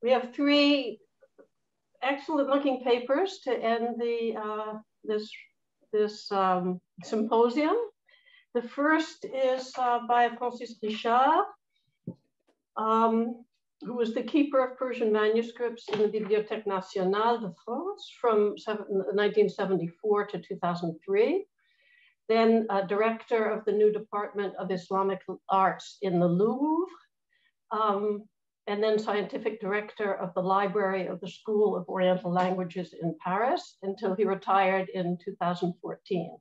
We have three excellent-looking papers to end this symposium. The first is by Francis Richard, who was the keeper of Persian manuscripts in the Bibliothèque Nationale de France from 1974 to 2003. Then director of the new Department of Islamic Arts in the Louvre, and then scientific director of the Library of the School of Oriental Languages in Paris until he retired in 2014.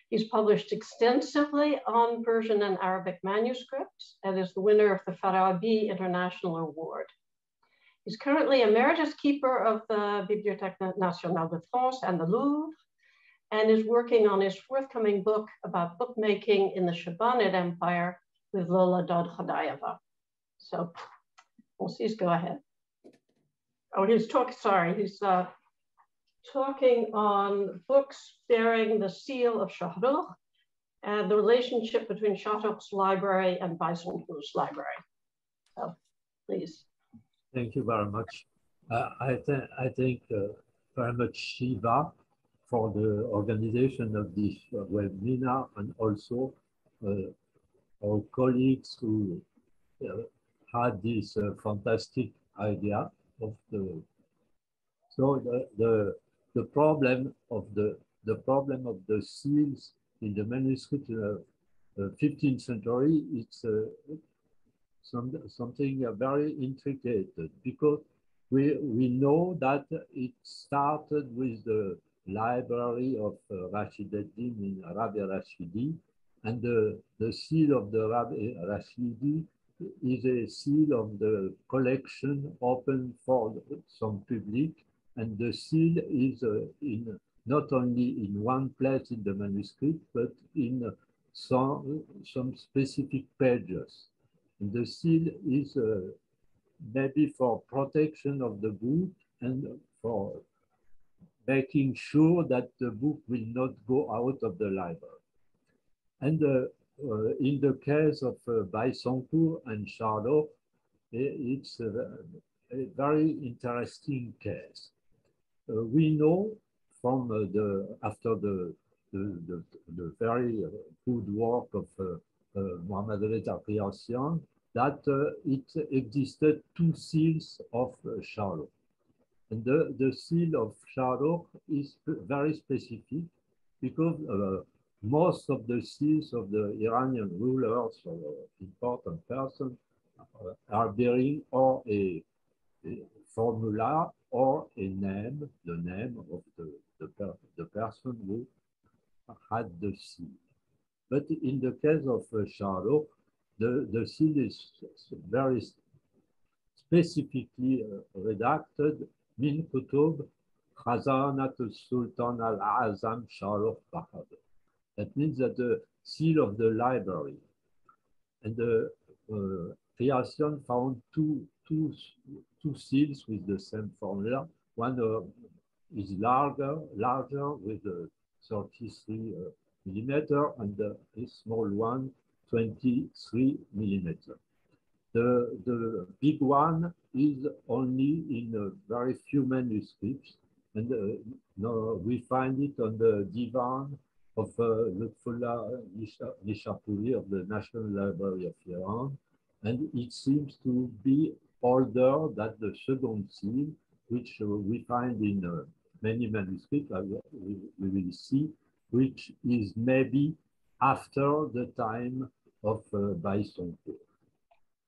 He's published extensively on Persian and Arabic manuscripts and is the winner of the Farabi International Award. He's currently emeritus keeper of the Bibliothèque Nationale de France and the Louvre, and is working on his forthcoming book about bookmaking in the Shabanid Empire with Lola Dodkhadayeva. So, Francis, go ahead. Oh, he's talking on books bearing the seal of Shahrukh and the relationship between Shahrukh's library and Baysanpour's library. So, please. Thank you very much. I thank very much Shiva for the organization of this webinar, and also our colleagues who had this fantastic idea of the. So the problem of the seals in the manuscript 15th century, it's something very intricate, because we know that it started with the library of Rashid ad-Din in Rabi Rashidi, and the seal of the Rabi Rashidi is a seal of the collection open for some public, and the seal is in not only in one place in the manuscript, but in some specific pages. And the seal is maybe for protection of the book and for making sure that the book will not go out of the library. And in the case of Baysanpour and Shahrukh, it's a very interesting case. We know from after the very good work of Mohammad Reza Qiyasian that it existed two seals of Shahrukh. And the seal of Shahrukh is very specific, because most of the seals of the Iranian rulers or important persons are bearing or a formula or a name, the name of the person who had the seal. But in the case of Shahrukh, the seal is very specifically redacted min kutub Khazanat al-Sultan al-Azam Shahrukh Bahadur. That means that the seal of the library. And the Qiyasian found two seals with the same formula. One is larger with a 33 millimeter, and a small one, 23 millimeter. The big one is only in very few manuscripts, and no, we find it on the divan of Lutfullah Nishapuri of the National Library of Iran, and it seems to be older than the second seal, which we find in many manuscripts, we will see, which is maybe after the time of Baysanpour.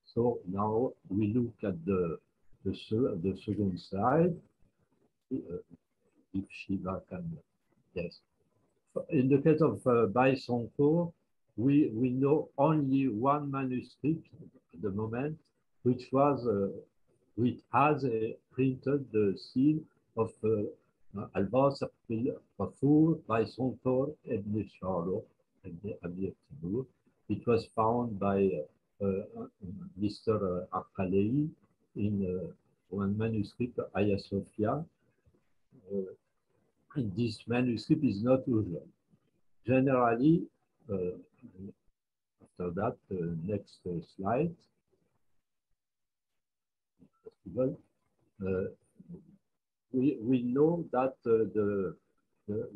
So now we look at the second slide. If Shiva can, yes. In the case of Baysanpour, we know only one manuscript at the moment, which has printed the seal of Al-Basir al-Ghafur Baysanpour ibn Shahrukh ibn Timur. It was found by Mr. Aqalei in one manuscript, Hagia Sophia. And this manuscript is not usual. Generally, after that, next slide. we know that the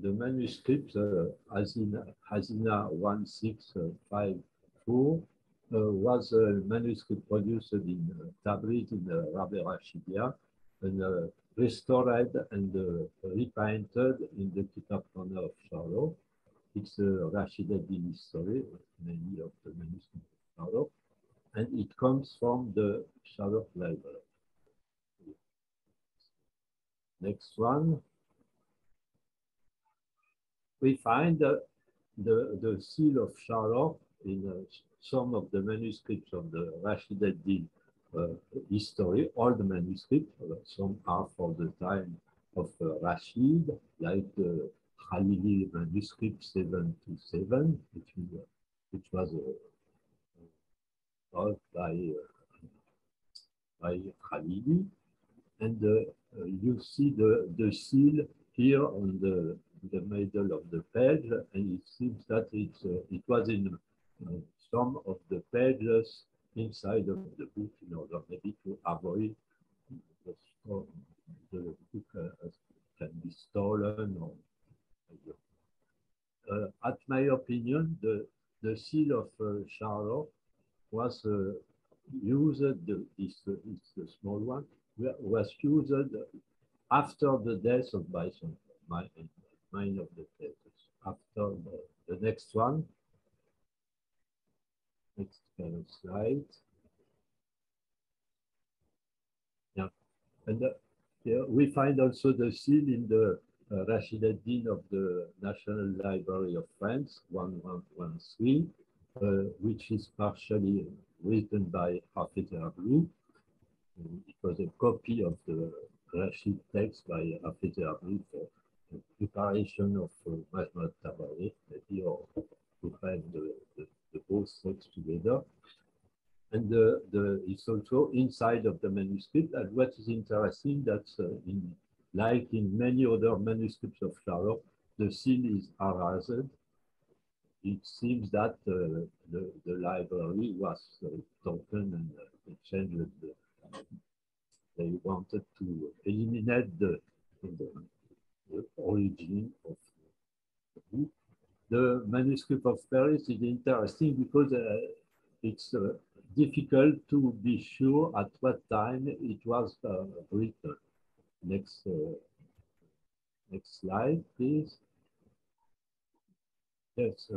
manuscript Hasina 1654 was a manuscript produced in Tabriz in Rabi Rashidia and restored and repainted in the Kitabkhana of Charlotte. It's a Rashidaddin history, many of the manuscripts of Charlotte, and it comes from the Charlotte Library. Next one. We find the seal of Charlotte in some of the manuscripts of the Rashidaddin history, all the manuscripts, some are for the time of Rashid, like the Khalili manuscript 727, which was taught by Khalili. And you see the seal here on the middle of the page, and it seems that it was in some of the pages inside of the book in order maybe to avoid the book can be stolen. Or, at my opinion, the seal of Charlotte was used, this small one, was used after the death of Bison, mine of the papers. After the next one, next slide. Yeah, and we find also the seal in the Rashidaddin of the National Library of France, 1113, which is partially written by Hafez Hablu. It was a copy of the Rashid text by Hafez Hablu for the preparation of Majma Tabarikh, maybe, or to find the both texts together. And it's also inside of the manuscript. And what is interesting, that like in many other manuscripts of Charlotte, the seal is erased. It seems that the library was taken and changed. They wanted to eliminate the origin of the book. The manuscript of Paris is interesting because it's difficult to be sure at what time it was written. Next slide, please. Yes,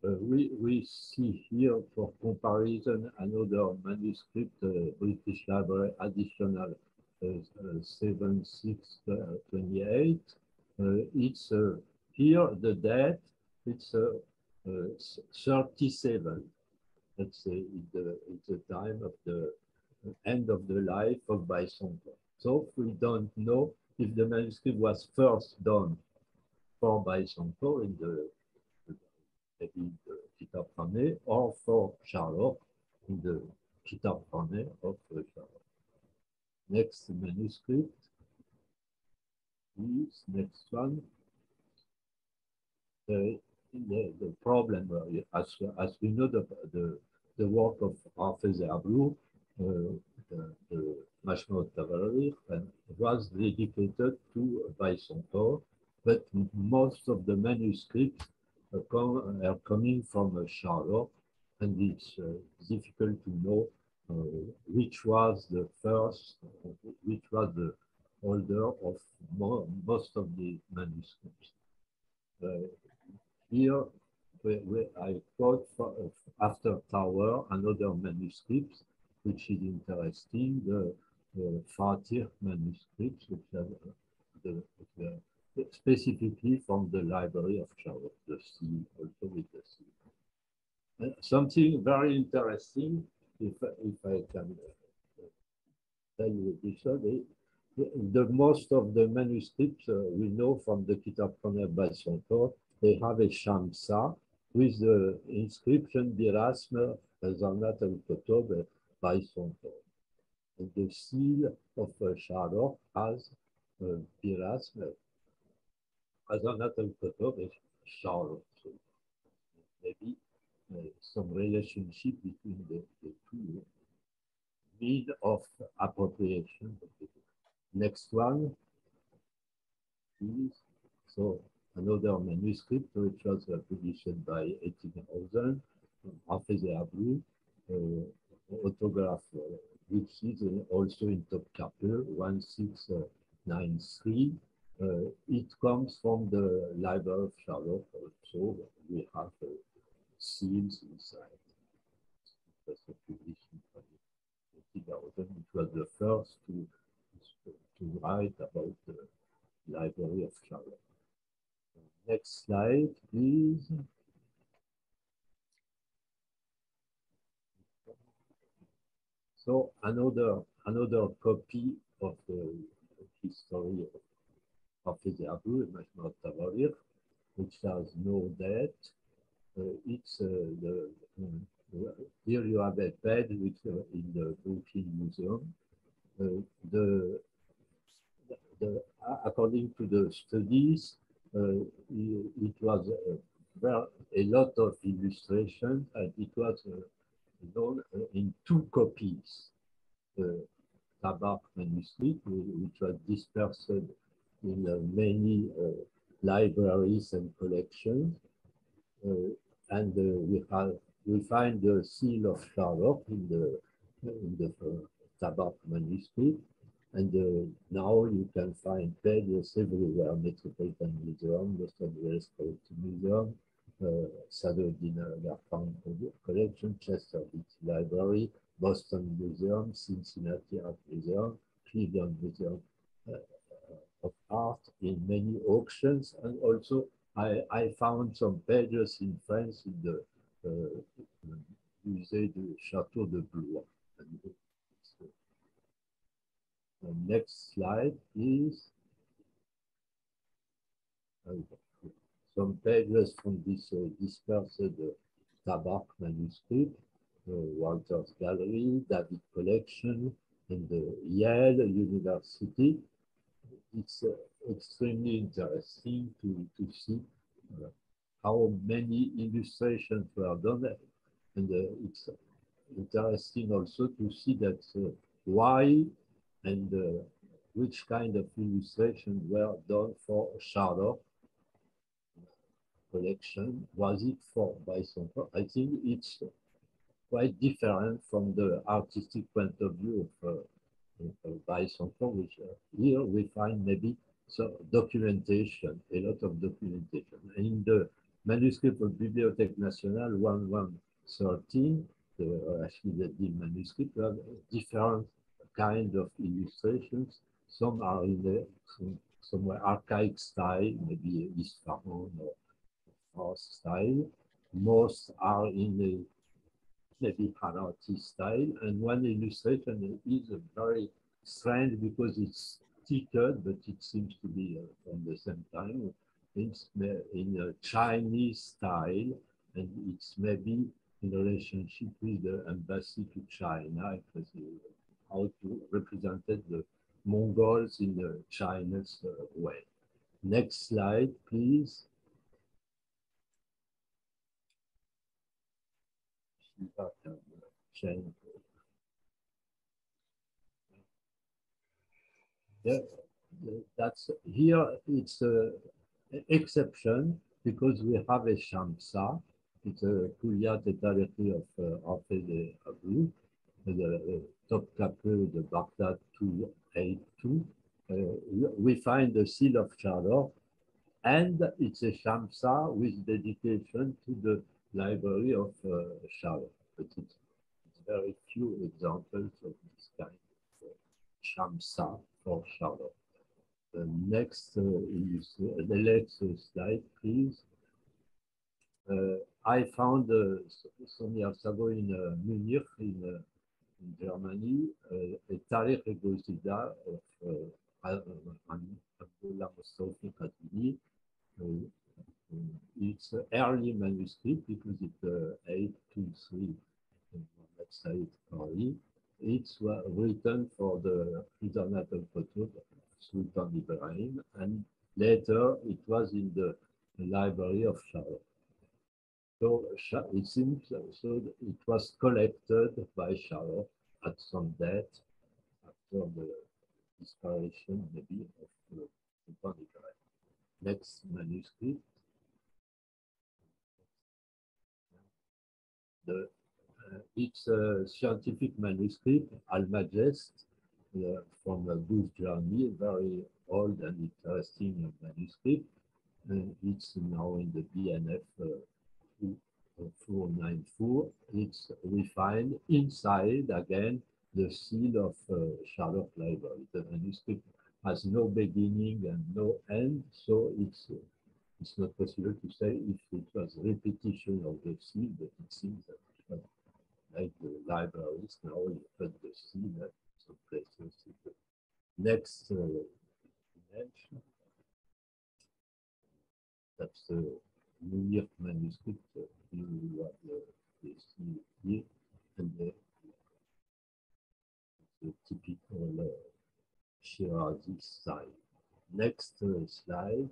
we see here for comparison another manuscript, British Library additional 7628. It's here the date, it's 37. Let's say it's the time of the end of the life of Bison. So we don't know if the manuscript was first done for Bison in maybe the Kitabkhana or for Charlotte in the Kitabkhana of Charlotte. Next manuscript, please, next one. The problem, as we know, the work of Hafez Hablu, the Majma Tabarikh, was dedicated to Bison, but most of the manuscripts are coming from Charlotte, and it's difficult to know which was the first, which was the holder of most of the manuscripts. Here, I quote after Tower another manuscript, which is interesting, the Fatih manuscripts, which are specifically from the Library of Charlotte, the sea, also with the sea. Something very interesting, if I can tell you this, the most of the manuscripts we know from the Kitabkhana Bison, they have a Shamsa with the inscription Birasm Zanat al-Kotob Bison. And the seal of Charlotte has Birasm Zanat al-Kotob Charlotte. So maybe some relationship between the two means of appropriation of the book. Next one, please. So another manuscript which was published by Ettinghausen, Hafez Abou, autograph, which is also in Topkapi 1693. It comes from the Library of Charlotte, also we have seals inside. It was published by Ettinghausen. It was the first to write about the Library of Charlotte. Next slide, please. So another copy of the history of Hafez Abou, Majmuat Tawarikh, which has no date. It's here you have a page which in the Brooklyn Museum. According to the studies, it was a lot of illustration, and it was done in two copies. The Tabark manuscript, which was dispersed in many libraries and collections, and we find the seal of Charlotte in the Tabark manuscript. And now you can find pages everywhere: Metropolitan Museum, Los Angeles Collecting Museum, Sadoudin Garfunkel Collection, Chester Beatty Library, Boston Museum, Cincinnati Art Museum, Cleveland Museum of Art, in many auctions. And also I found some pages in France in the Musée du Château de Blois. Next slide, please. Some pages from this dispersed Tabark manuscript, Walter's Gallery, David Collection, and the Yale University. It's extremely interesting to see how many illustrations were done, and it's interesting also to see that why and which kind of illustrations were done for Charlotte collection. Was it for Bryson-Ford? I think it's quite different from the artistic point of view of Bryson-Ford, which here we find maybe some documentation, a lot of documentation. In the manuscript of Bibliothèque Nationale 1113, the Rachid manuscript, we have different kind of illustrations. Some are in the somewhere archaic style, maybe Isfahan or Fars style. Most are in the maybe Harati style, and one illustration is very strange because it's thicker, but it seems to be from the same time. It's in a Chinese style, and it's maybe in relationship with the embassy to China. It was how to represent the Mongols in the Chinese way. Next slide, please. Yeah, that's here. It's an exception because we have a Shamsa. It's a Kuliat Etaleki of Hafez Abou, the Topkapi, the Baghdad 282. We find the seal of Charlotte, and it's a Shamsa with dedication to the Library of Charlotte. But it's very few examples of this kind of Shamsa for Charlotte. The next the next slide, please. I found some years ago in Munich, in Germany, a Tarikh Gosida of Abdullah Mustafa Khatimi. It's an early manuscript because it's 823 website early. It's written for the Sultanate of Qutb, Sultan Ibrahim, and later it was in the Library of Charlotte. So it seems so it was collected by Charlotte at some date after the inspiration maybe of the Bonnical. Next manuscript. It's a scientific manuscript, Almagest, from a Goose Journey, very old and interesting manuscript. It's now in the BNF 494. It's refined inside again the seal of Charlotte Library. The manuscript has no beginning and no end, so it's not possible to say if it was repetition of the seal, but it seems that it was like the libraries now you put the seal at some places. Next image, that's the New York manuscript. You have the seal here, and the typical Shirazi style. Next slide.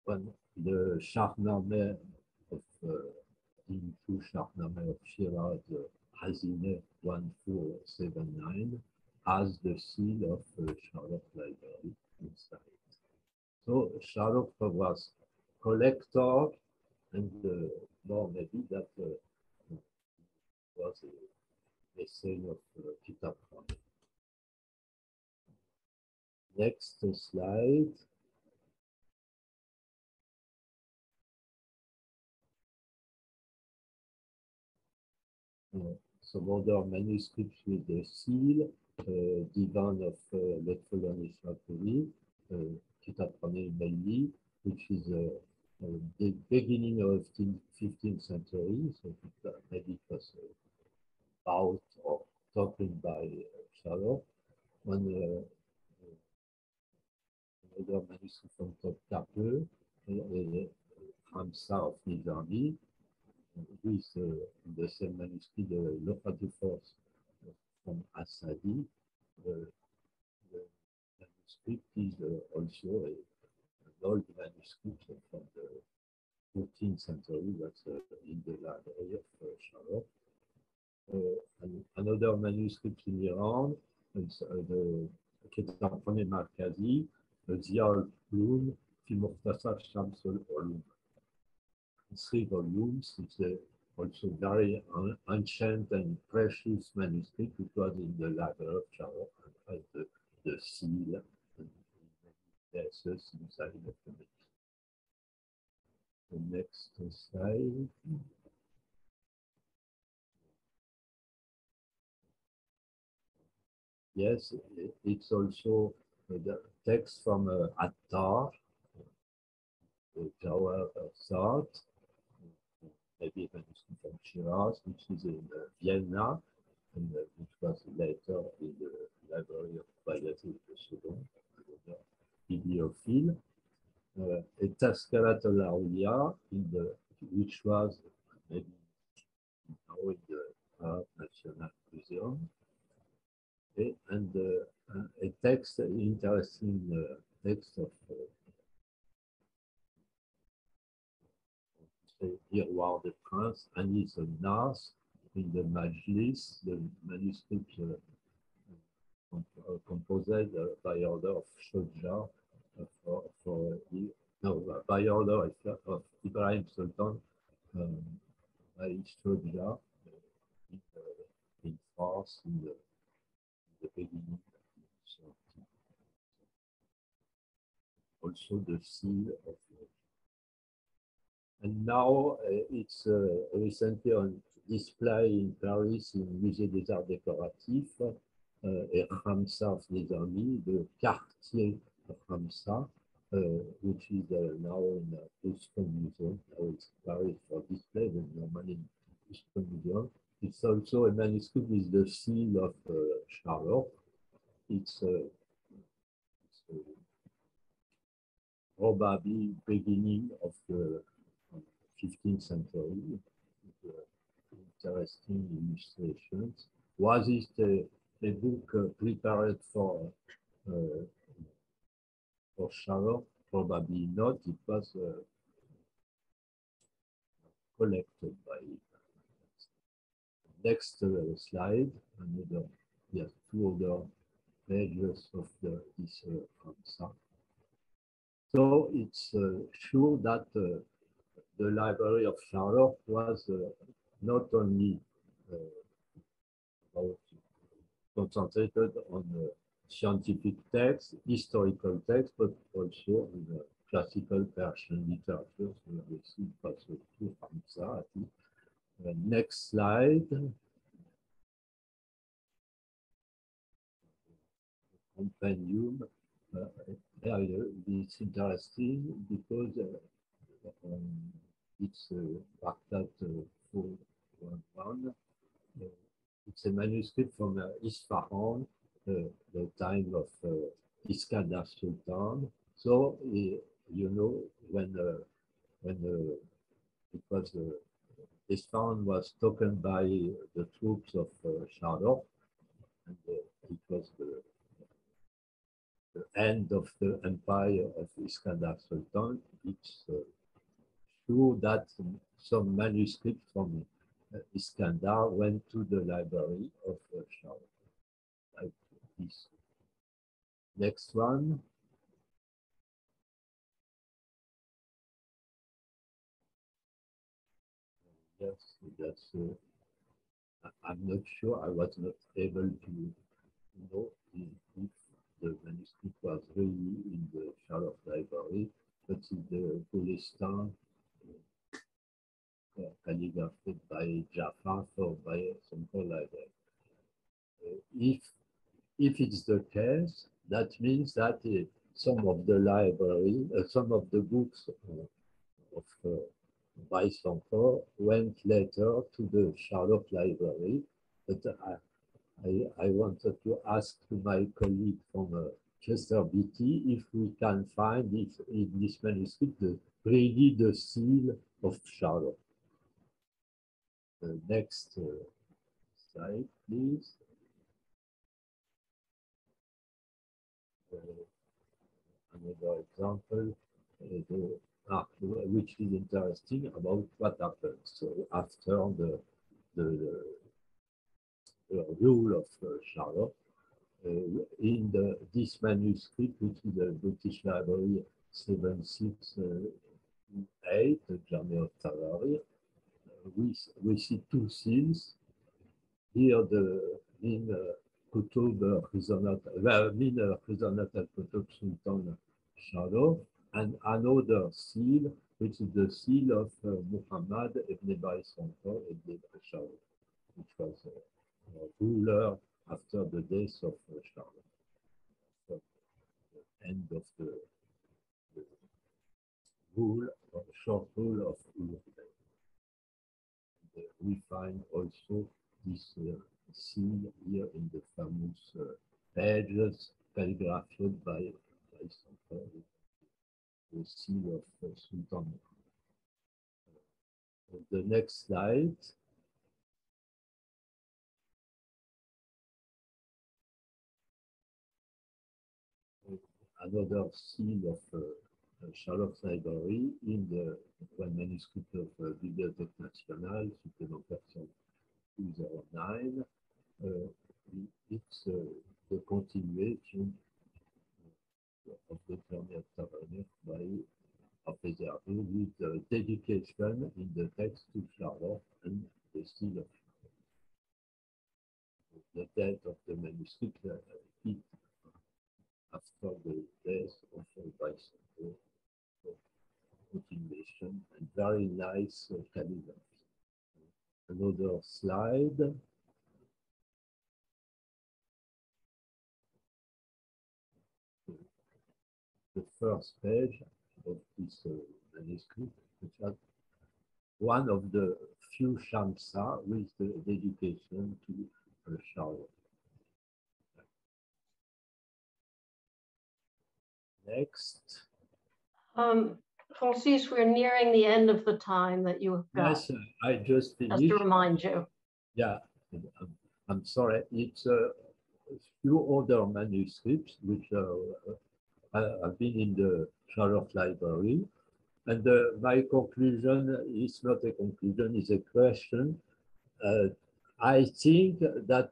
When the Shahnameh of into Shahnameh of Shiraz, Hazine 1479, has the seal of Charlotte Library inside. So Charlotte was collector, and more maybe that was a essay of Kitab Khan. Next slide. Some other manuscripts with the seal, Divan of Lotfullah Ishaquri, Kitab Khan Bailey, which is the beginning of the 15th century, so maybe it was about or talking by Charlotte. Another manuscript from Topkapi, Hamza of Nizami, with the same manuscript, the Lofatu Force from Asadi. The manuscript is also an old manuscript from the 14th century that's in the library of Charlotte. Another manuscript in Iran, it's the Ketamphone Markazi, the Zial Plum, Fimurtasar Shamsul Olum. 3 volumes. It's also very ancient and precious manuscript, which was in the library of Charlotte and has the seal and places inside of the book. The next slide. Yes, it's also the text from Attar, the Tower of Thought, maybe a manuscript from Shiraz, which is in Vienna, and which was later in the library of Bayezid II, another bibliophile. A Tazkarat al-Awliya, which was maybe now in the Arab National Museum. And a text, interesting text of Irwar de Prince, Anis al-Nas, in the Majlis, the manuscript composed by order of Shodja, by order of Ibrahim Sultan, by Shodja in France in the beginning. Also the seal of. And now it's recently on display in Paris in Musée des Arts Décoratifs, et Ramsa of Nizami, the quartier of Ramsa, which is now in the Houston Museum. Now it's Paris for display, but normally in Houston Museum. It's also a manuscript with the seal of Charlotte. It's probably beginning of the 15th century, interesting illustrations. Was it a book prepared for Charlotte? Probably not. It was collected by Next slide, another, yes, two other pages of this answer. So it's sure that the Library of Charlotte was not only concentrated on scientific texts, historical texts, but also in classical Persian literature. So we see also two from that. Next slide. Compendium. It's interesting because it's Baghdad 411. It's a manuscript from Isfahan, the time of Iskandar Sultan. So, you know, when it was Isfahan was taken by the troops of Shah, and it was the end of the empire of Iskandar Sultan. It's true that some manuscripts from Iskandar went to the library of Shah, like this. Next one. Yes, that's. I'm not sure. I was not able to know if the manuscript was really in the Charlotte Library, but in the Golestan calligraphed by Jafar or by something like that. If it's the case, that means that some of the library, some of the books of Weissenfort went later to the Charlotte Library, but I wanted to ask to my colleague from Chester Beatty if we can find if in this manuscript really the seal of Charlotte. The next slide, please. Another example, which is interesting about what happens. So after the rule of Charlotte, in this manuscript, which is the British Library 768, the Journey of Tabari, we see two seals. Here, the min Kutub Khizanat al-Kutub Sultan Charlotte, and another seal, which is the seal of Muhammad ibn Weissenfort ibn Charlotte, which was a ruler after the death of Charlotte. So, the end of the rule, short rule of Uruk. We find also this seal here in the famous pages calligraphed by the seal of Sultan. The next slide. Another seal of Charlotte Library in the one manuscript of Bibliothèque Nationale, supplémentaire 209. It's the continuation of the Journey of Tabari by Professor with the dedication in the text to Charlotte and the seal of the date of the manuscript after the death of Weissenfort. Continuation and very nice calligraphy. Another slide. The first page of this manuscript, which has one of the few Shamsa with the dedication to Charlotte. Next. Francis, we're nearing the end of the time that you have got. Yes, I just finished. Just to remind you. Yeah, I'm sorry. It's a few other manuscripts which have been in the Charlotte Library. And my conclusion is not a conclusion, it's a question. I think that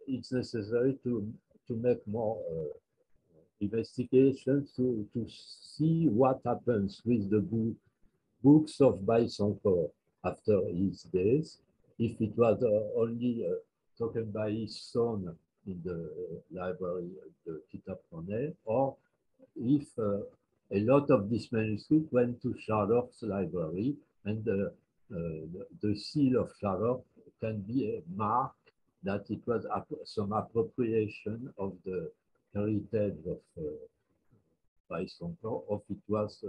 it's necessary to make more investigations to see what happens with the books of Baïsancourt after his death. If it was only taken by his son in the library, the Kitab Cornell, or if a lot of this manuscript went to Charlotte's library, and the seal of Charlotte can be a mark that it was some appropriation of the heritage of Baïsancourt, or it was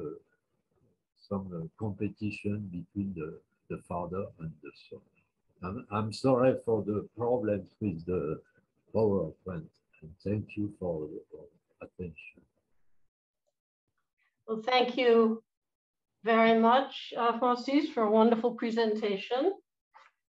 some competition between the father and the son. I'm sorry for the problems with the PowerPoint, and thank you for your attention. Well, thank you very much, Francis, for a wonderful presentation.